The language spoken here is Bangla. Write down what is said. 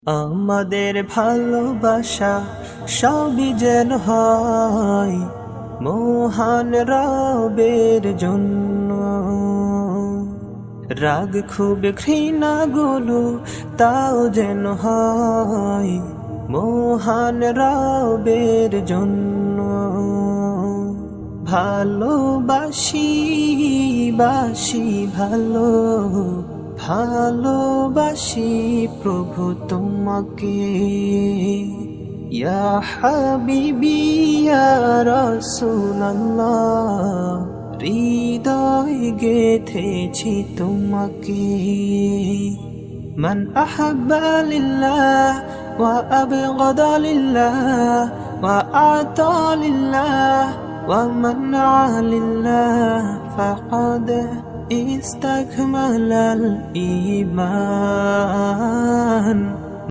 আমাদের ভালোবাসা সবই যেন হয় মহান রবের জন্য। রাগ খুব ঘৃণাগুলো তাও যেন হয় মহান রবের জন্য। ভালোবাসি বাসি ভালো, ভালোবাসি প্রভু তোমাকে। ইয়া হাবিবি ইয়া রাসূলুল্লাহ, হৃদয় গেথেছি তোমাকে। মান আহাব্বা লিল্লাহ ওয়া আবগাদা লিল্লাহ ওয়া আতা লিল্লাহ ওয়া মানআ লিল্লাহ ফাকাদ ইস্তাকমালাল ঈমান।